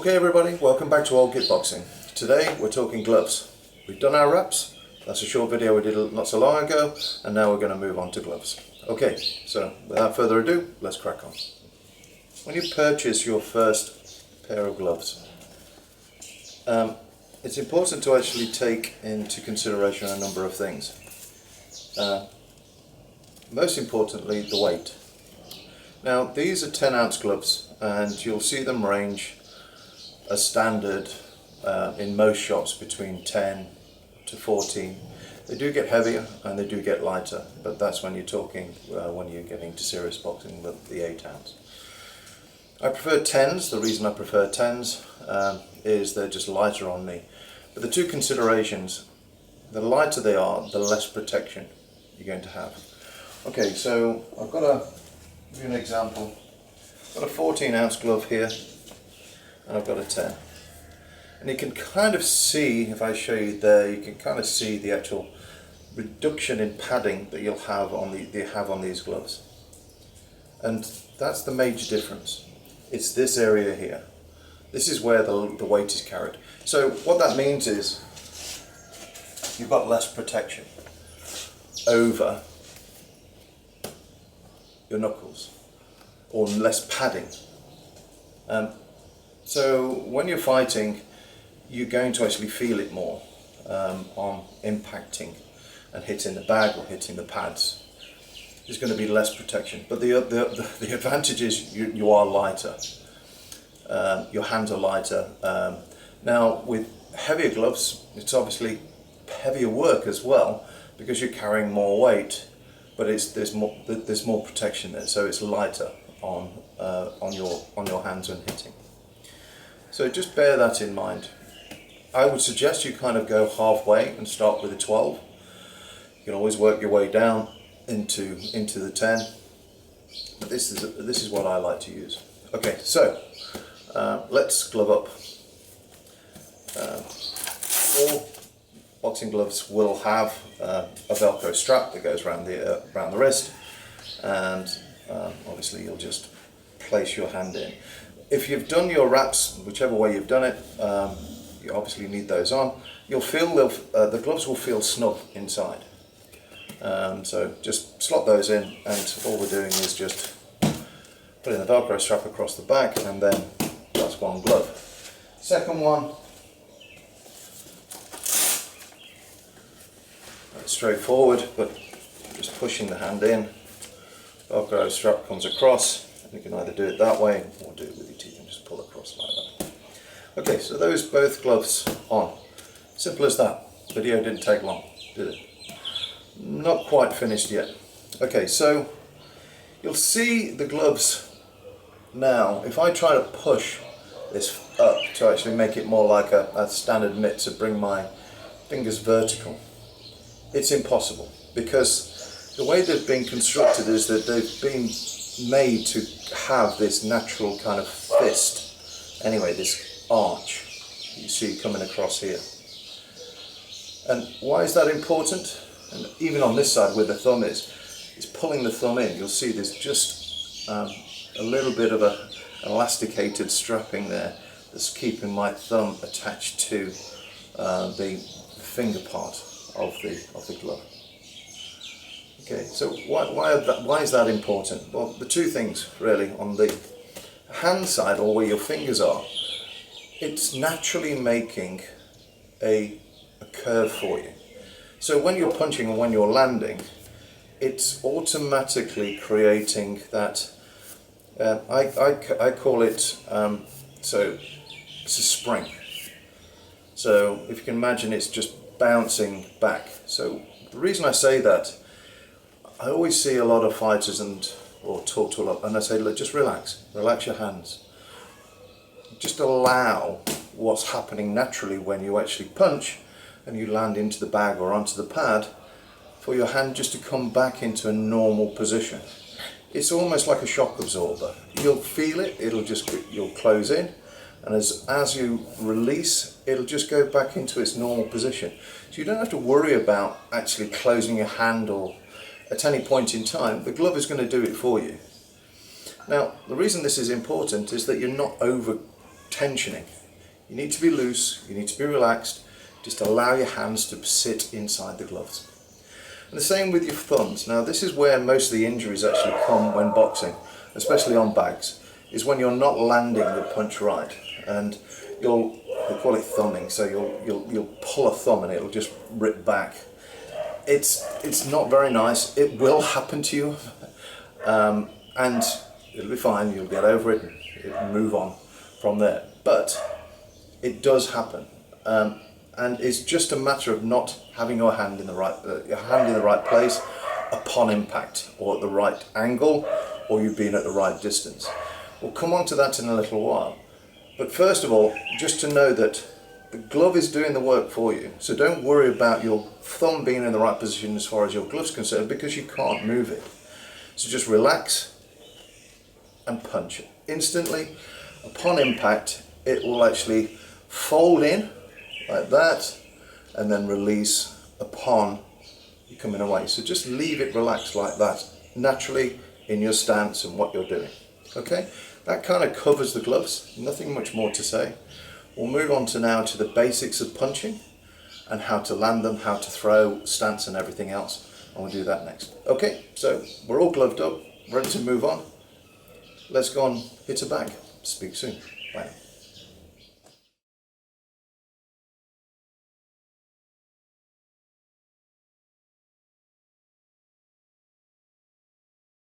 Okay everybody, welcome back to Old Git Boxing. Today we're talking gloves. We've done our reps, that's a short video we did not so long ago, and now we're going to move on to gloves. Okay, so without further ado, let's crack on. When you purchase your first pair of gloves, it's important to actually take into consideration a number of things. Most importantly, the weight. Now these are 10-ounce gloves and you'll see them range as standard in most shops between 10 to 14. They do get heavier and they do get lighter, but that's when you're talking when you're getting to serious boxing, the 8-ounce. I prefer 10s. The reason I prefer 10s is they're just lighter on me. But the two considerations, the lighter they are, the less protection you're going to have. Okay, so I've got give you an example. I've got a 14-ounce glove here and I've got a 10. And you can kind of see, if I show you there, you can kind of see the actual reduction in padding that you'll have on these gloves. And that's the major difference. It's this area here. This is where the weight is carried. So what that means is you've got less protection over your knuckles, or less padding. So when you're fighting, you're going to actually feel it more on impacting and hitting the bag or hitting the pads. There's going to be less protection, but the advantage is you are lighter. Your hands are lighter. Now with heavier gloves, it's obviously heavier work as well because you're carrying more weight, but there's more protection there, so it's lighter on your hands when hitting. So just bear that in mind. I would suggest you kind of go halfway and start with a 12. You can always work your way down into the 10. But this is what I like to use. Okay, so let's glove up. All boxing gloves will have a Velcro strap that goes around the wrist, and obviously you'll just place your hand in. If you've done your wraps, whichever way you've done it, you obviously need those on. You'll feel the gloves will feel snug inside. So just slot those in, and all we're doing is just putting the Velcro strap across the back, and then that's one glove. Second one, straightforward, but just pushing the hand in. Velcro strap comes across. You can either do it that way or do it with your teeth and just pull across like that. Okay, so those both gloves on. Simple as that. Video didn't take long, did it? Not quite finished yet. Okay, so you'll see the gloves now. If I try to push this up to actually make it more like a standard mitt, to bring my fingers vertical, it's impossible, because the way they've been constructed is that they've been made to have this natural kind of fist, anyway, this arch you see coming across here. And why is that important? And even on this side where the thumb is pulling the thumb in, you'll see there's just a little bit of an elasticated strapping there that's keeping my thumb attached to the finger part of the glove. Okay, so why is that important? Well, the two things really. On the hand side, or where your fingers are, it's naturally making a curve for you. So when you're punching and when you're landing, it's automatically creating that, I call it, so it's a spring. So if you can imagine, it's just bouncing back. So the reason I say that, I always see a lot of fighters or talk to a lot, and I say, look, just relax your hands. Just allow what's happening naturally when you actually punch and you land into the bag or onto the pad, for your hand just to come back into a normal position. It's almost like a shock absorber. You'll feel it, you'll close in, and as you release, it'll just go back into its normal position. So you don't have to worry about actually closing your hand, or at any point in time, the glove is going to do it for you. Now, the reason this is important is that you're not over tensioning. You need to be loose, you need to be relaxed, just allow your hands to sit inside the gloves. And the same with your thumbs. Now this is where most of the injuries actually come when boxing, especially on bags, is when you're not landing the punch right. And they call it thumbing, so you'll pull a thumb and it'll just rip back. It's not very nice. It will happen to you, and it'll be fine. You'll get over it and move on from there. But it does happen, and it's just a matter of not having your hand in the right place upon impact, or at the right angle, or you've been at the right distance. We'll come on to that in a little while. But first of all, just to know that the glove is doing the work for you. So don't worry about your thumb being in the right position as far as your glove's concerned, because you can't move it. So just relax and punch it. Instantly, upon impact, it will actually fold in like that and then release upon you coming away. So just leave it relaxed like that, naturally in your stance and what you're doing. Okay, that kind of covers the gloves, nothing much more to say. We'll move on to now to the basics of punching and how to land them, how to throw, stance and everything else, and we'll do that next. Okay, so we're all gloved up, ready to move on. Let's go and hit a bag. Speak soon. Bye.